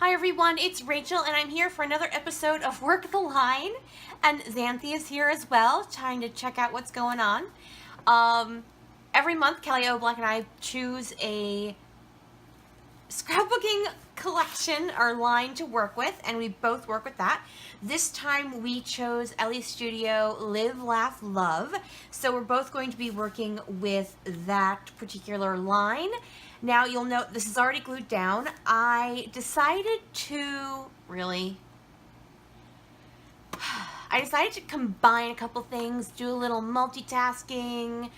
Hi everyone, it's Rachel and I'm here for another episode of Work the Line, and Xanthi is here as well, trying to check out what's going on. Um, every month Kelly Oblack and I choose a scrapbooking collection or line to work with, and we both work with that. This time we chose Ellie Studio Live, Laugh, Love, so we're both going to be working with that particular line. Now you'll note this is already glued down. I decided to combine a couple things, do a little multitasking.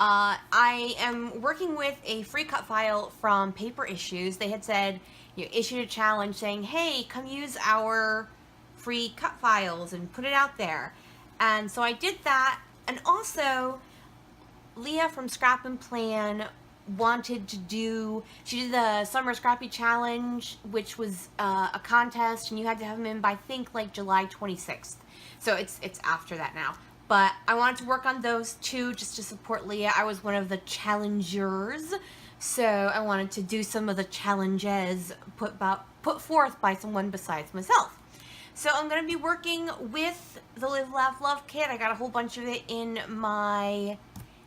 I am working with a free cut file from Paper Issues. They had said, issued a challenge saying, hey, come use our free cut files and put it out there. And so I did that. And also, Leah from Scrap and Plan wanted to she did the Summer Scrappy Challenge, which was a contest, and you had to have them in by, I think, like July 26th. So it's after that now. But I wanted to work on those too, just to support Leah. I was one of the challengers, so I wanted to do some of the challenges put forth by someone besides myself. So I'm going to be working with the Live, Laugh, Love kit. I got a whole bunch of it in my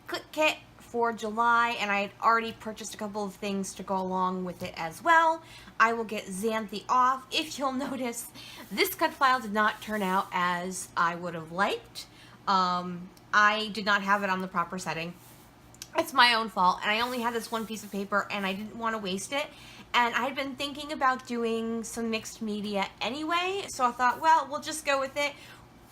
Clique Kit for July, and I had already purchased a couple of things to go along with it as well. I will get Xanthi off. If you'll notice, this cut file did not turn out as I would have liked. I did not have it on the proper setting. It's my own fault, and I only had this one piece of paper, and I didn't want to waste it. And I had been thinking about doing some mixed media anyway, so I thought, well, we'll just go with it.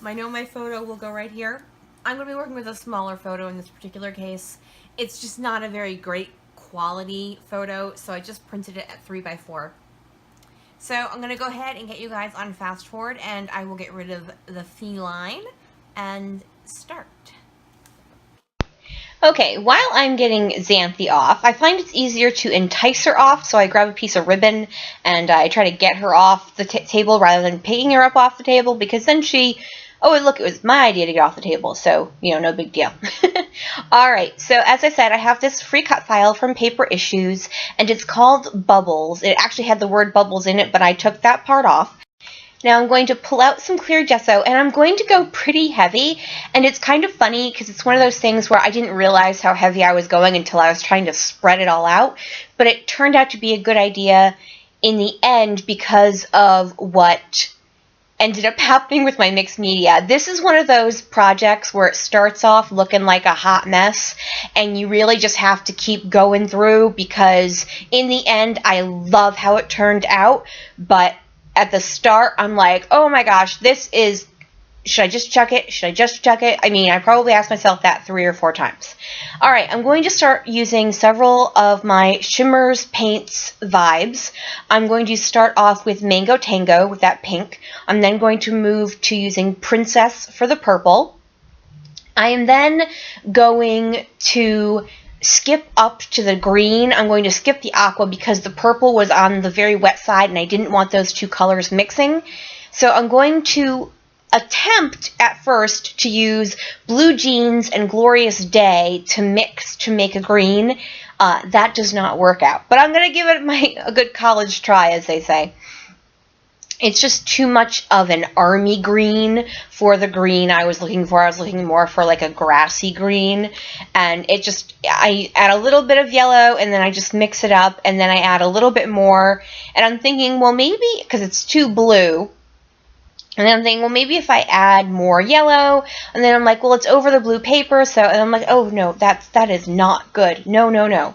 I know my photo will go right here. I'm going to be working with a smaller photo in this particular case. It's just not a very great quality photo, so I just printed it at 3x4. So I'm going to go ahead and get you guys on fast forward, and I will get rid of the feline and start. Okay, while I'm getting Xanthi off, I find it's easier to entice her off, so I grab a piece of ribbon and I try to get her off the table rather than picking her up off the table, because then oh, look, it was my idea to get off the table, so, no big deal. Alright, so as I said, I have this free cut file from Paper Issues, and it's called Bubbles. It actually had the word bubbles in it, but I took that part off. Now I'm going to pull out some clear gesso, and I'm going to go pretty heavy, and it's kind of funny because it's one of those things where I didn't realize how heavy I was going until I was trying to spread it all out, but it turned out to be a good idea in the end because of what ended up happening with my mixed media. This is one of those projects where it starts off looking like a hot mess, and you really just have to keep going through, because in the end I love how it turned out, but at the start, I'm like, oh my gosh, should I just chuck it? Should I just chuck it? I mean, I probably asked myself that 3 or 4 times. Alright, I'm going to start using several of my Shimmers Paints vibes. I'm going to start off with Mango Tango with that pink. I'm then going to move to using Princess for the purple. I am then going to skip up to the green. I'm going to skip the aqua because the purple was on the very wet side and I didn't want those two colors mixing. So I'm going to attempt at first to use Blue Jeans and Glorious Day to mix to make a green. That does not work out, but I'm going to give it a good college try, as they say. It's just too much of an army green for the green I was looking for. I was looking more for like a grassy green, and I add a little bit of yellow, and then I just mix it up, and then I add a little bit more, and I'm thinking, well, maybe, because it's too blue, and then I'm thinking, well, maybe if I add more yellow, and then I'm like, well, it's over the blue paper, and I'm like, oh, no, that is not good. No, no, no.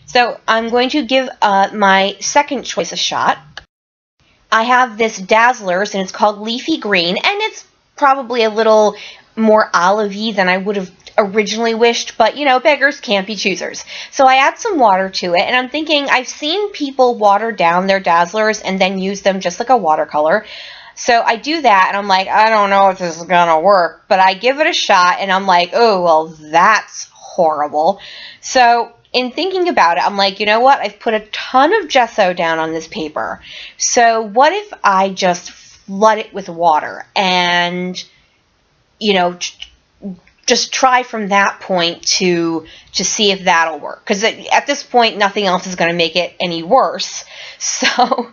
So I'm going to give my second choice a shot. I have this Dazzlers, and it's called Leafy Green, and it's probably a little more olive-y than I would have originally wished, but, beggars can't be choosers. So I add some water to it, and I'm thinking, I've seen people water down their Dazzlers and then use them just like a watercolor. So I do that, and I'm like, I don't know if this is gonna work, but I give it a shot, and I'm like, oh, well, that's horrible. So in thinking about it, I'm like, you know what? I've put a ton of gesso down on this paper. So what if I just flood it with water and, just try from that point to see if that'll work? Because at this point, nothing else is going to make it any worse. So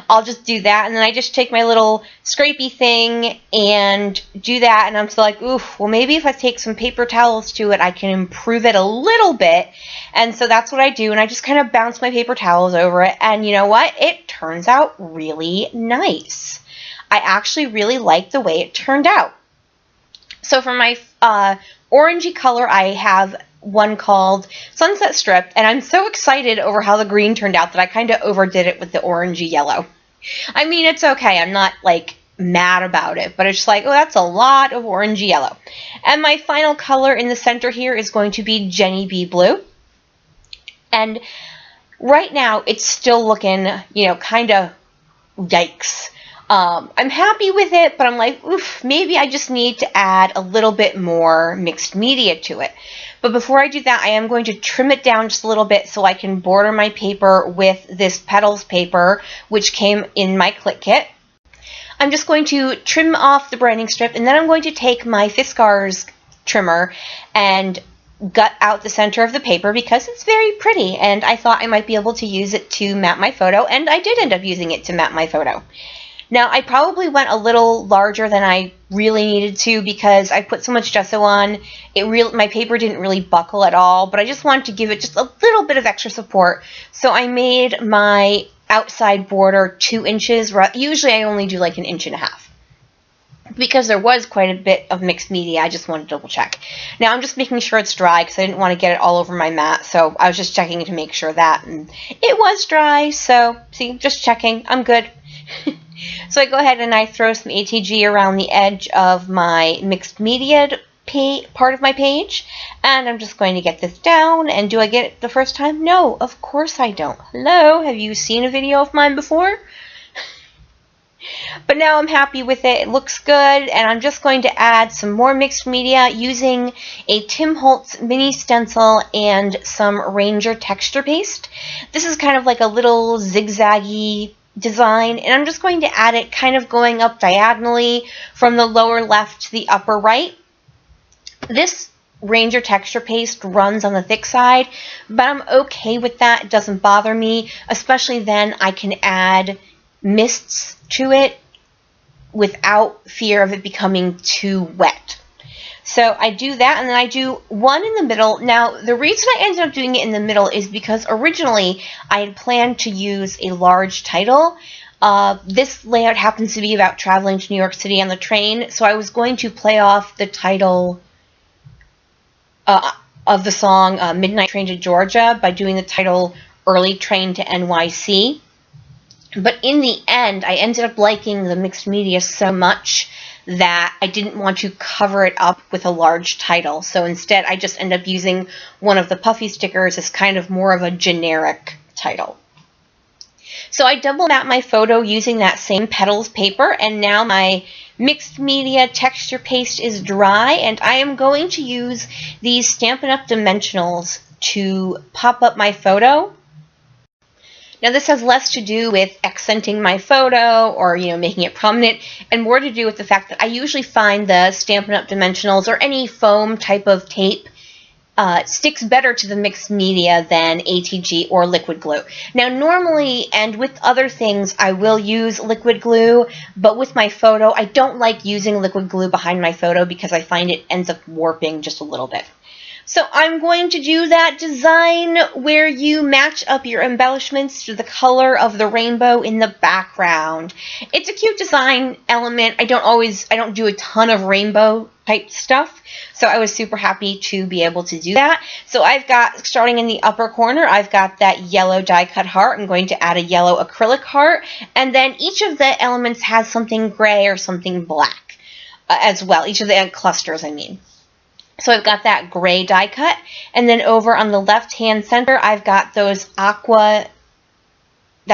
I'll just do that, and then I just take my little scrapey thing and do that, and I'm still like, oof, well, maybe if I take some paper towels to it, I can improve it a little bit. And so that's what I do, and I just kind of bounce my paper towels over it, and you know what? It turns out really nice. I actually really like the way it turned out. So for my orangey color, I have one called Sunset Strip, and I'm so excited over how the green turned out that I kind of overdid it with the orangey yellow. I mean, it's okay. I'm not like mad about it, but it's just like, oh, that's a lot of orangey yellow. And my final color in the center here is going to be Jenny B Blue. And right now it's still looking, you know, kind of yikes. I'm happy with it, but I'm like, oof, maybe I just need to add a little bit more mixed media to it. But before I do that, I am going to trim it down just a little bit so I can border my paper with this petals paper, which came in my Clique Kit. I'm just going to trim off the branding strip, and then I'm going to take my Fiskars trimmer and gut out the center of the paper because it's very pretty, and I thought I might be able to use it to map my photo, and I did end up using it to map my photo. Now, I probably went a little larger than I really needed to because I put so much gesso on. My paper didn't really buckle at all, but I just wanted to give it just a little bit of extra support. So I made my outside border 2 inches. Usually I only do like 1.5 inches. Because there was quite a bit of mixed media, I just wanted to double check. Now I'm just making sure it's dry because I didn't want to get it all over my mat, so I was just checking to make sure that, and it was dry, so see, just checking, I'm good. So I go ahead and I throw some ATG around the edge of my mixed media part of my page, and I'm just going to get this down. And do I get it the first time? No, of course I don't. Hello, have you seen a video of mine before? But now I'm happy with it. It looks good, and I'm just going to add some more mixed media using a Tim Holtz mini stencil and some Ranger texture paste. This is kind of like a little zigzaggy design, and I'm just going to add it kind of going up diagonally from the lower left to the upper right. This Ranger texture paste runs on the thick side, but I'm okay with that. It doesn't bother me, especially then I can add mists to it without fear of it becoming too wet. So I do that, and then I do one in the middle. Now, the reason I ended up doing it in the middle is because originally I had planned to use a large title. This layout happens to be about traveling to New York City on the train, so I was going to play off the title of the song Midnight Train to Georgia by doing the title Early Train to NYC. But in the end, I ended up liking the mixed media so much that I didn't want to cover it up with a large title. So instead, I just end up using one of the puffy stickers as kind of more of a generic title. So I double map my photo using that same petals paper, and now my mixed media texture paste is dry, and I am going to use these Stampin' Up! Dimensionals to pop up my photo. Now this has less to do with accenting my photo or, you know, making it prominent, and more to do with the fact that I usually find the Stampin' Up! Dimensionals or any foam type of tape sticks better to the mixed media than ATG or liquid glue. Now normally, and with other things, I will use liquid glue, but with my photo, I don't like using liquid glue behind my photo because I find it ends up warping just a little bit. So I'm going to do that design where you match up your embellishments to the color of the rainbow in the background. It's a cute design element. I don't do a ton of rainbow type stuff, so I was super happy to be able to do that. So I've got, starting in the upper corner, I've got that yellow die cut heart. I'm going to add a yellow acrylic heart, and then each of the elements has something gray or something black as well. Each of the clusters, I mean. So I've got that gray die cut, and then over on the left-hand center, I've got those the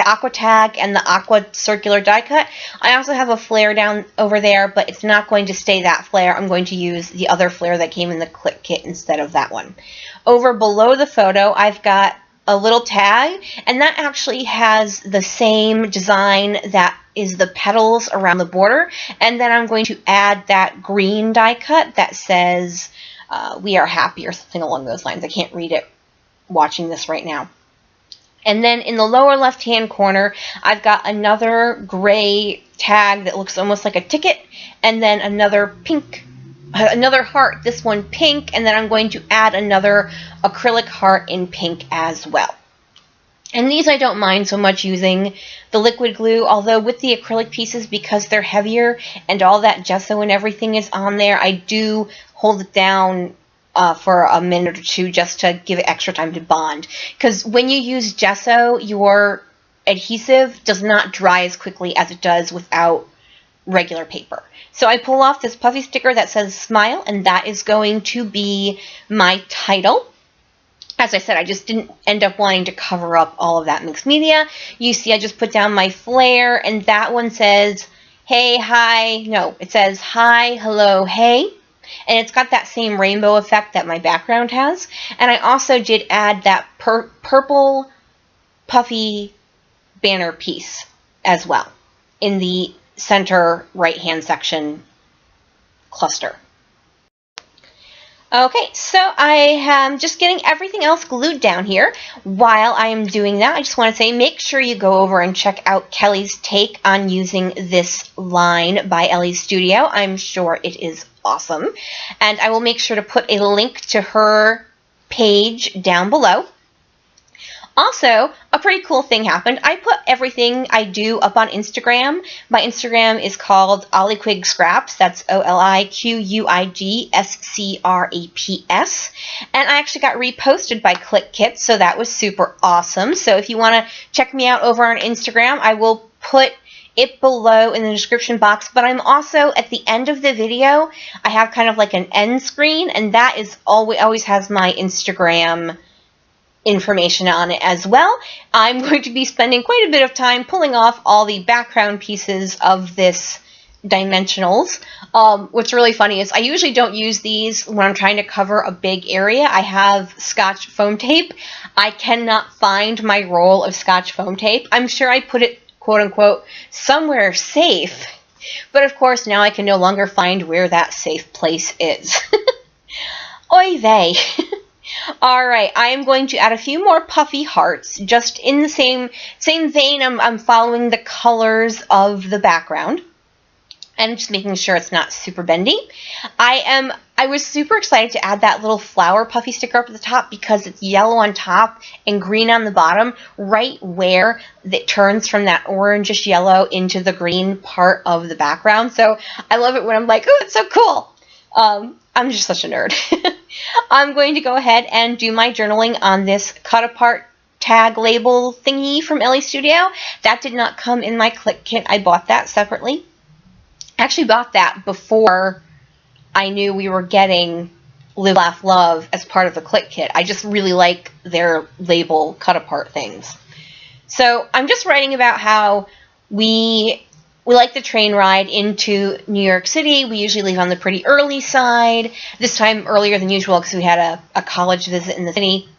aqua tag and the aqua circular die cut. I also have a flare down over there, but it's not going to stay that flare. I'm going to use the other flare that came in the Clique Kit instead of that one. Over below the photo, I've got a little tag, and that actually has the same design that is the petals around the border, and then I'm going to add that green die cut that says we are happy or something along those lines. I can't read it watching this right now. And then in the lower left-hand corner, I've got another gray tag that looks almost like a ticket, and then another heart, this one pink, and then I'm going to add another acrylic heart in pink as well. And these I don't mind so much using the liquid glue, although with the acrylic pieces, because they're heavier and all that gesso and everything is on there, I do hold it down for a minute or two just to give it extra time to bond. Because when you use gesso, your adhesive does not dry as quickly as it does without regular paper. So I pull off this puffy sticker that says smile, and that is going to be my title. As I said, I just didn't end up wanting to cover up all of that mixed media. You see, I just put down my flare, and that one says, hey, hi, no, it says hi, hello, hey. And it's got that same rainbow effect that my background has. And I also did add that purple puffy banner piece as well in the center right-hand section cluster. Okay, so I am just getting everything else glued down here. While I am doing that, I just want to say make sure you go over and check out Kelly's take on using this line by Ellie's Studio. I'm sure it is awesome. And I will make sure to put a link to her page down below. Also, a pretty cool thing happened. I put everything I do up on Instagram. My Instagram is called Oliquig Scraps. That's OLIQUIGSCRAPS. And I actually got reposted by Clique Kit, so that was super awesome. So if you want to check me out over on Instagram, I will put it below in the description box. But I'm also, at the end of the video, I have kind of like an end screen, and that is always has my Instagram information on it as well. I'm going to be spending quite a bit of time pulling off all the background pieces of this dimensionals. What's really funny is I usually don't use these when I'm trying to cover a big area. I have Scotch foam tape. I cannot find my roll of Scotch foam tape. I'm sure I put it, quote unquote, somewhere safe, but of course now I can no longer find where that safe place is. Oy vey. Alright, I am going to add a few more puffy hearts, just in the same vein. I'm following the colors of the background, and just making sure it's not super bendy. I was super excited to add that little flower puffy sticker up at the top because it's yellow on top and green on the bottom, right where it turns from that orangish yellow into the green part of the background. So I love it when I'm like, oh, it's so cool. I'm just such a nerd. I'm going to go ahead and do my journaling on this cut apart tag label thingy from Elle Studio. That did not come in my Clique Kit. I bought that separately. I actually bought that before I knew we were getting Live, Laugh, Love as part of the Clique Kit. I just really like their label cut apart things. So I'm just writing about how we like the train ride into New York City. We usually leave on the pretty early side. This time earlier than usual because we had a college visit in the city.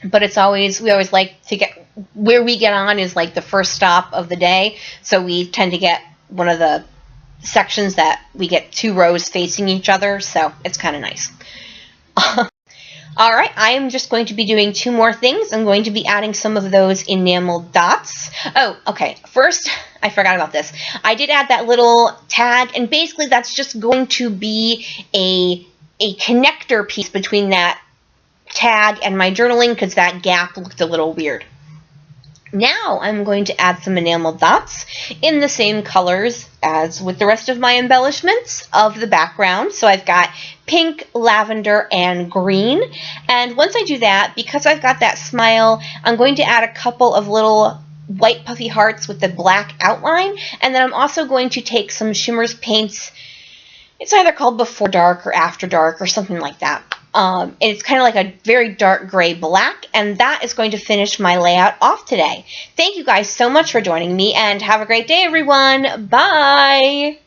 But we always like to get, where we get on is like the first stop of the day. So we tend to get one of the sections that we get 2 rows facing each other. So it's kind of nice. Alright, I am just going to be doing 2 more things. I'm going to be adding some of those enamel dots. Oh, okay. First, I forgot about this. I did add that little tag, and basically that's just going to be a connector piece between that tag and my journaling because that gap looked a little weird. Now I'm going to add some enamel dots in the same colors as with the rest of my embellishments of the background. So I've got pink, lavender, and green. And once I do that, because I've got that smile, I'm going to add a couple of little white puffy hearts with the black outline. And then I'm also going to take some Shimmer's paints. It's either called Before Dark or After Dark or something like that. It's kind of like a very dark gray black, and that is going to finish my layout off today. Thank you guys so much for joining me, and have a great day, everyone. Bye!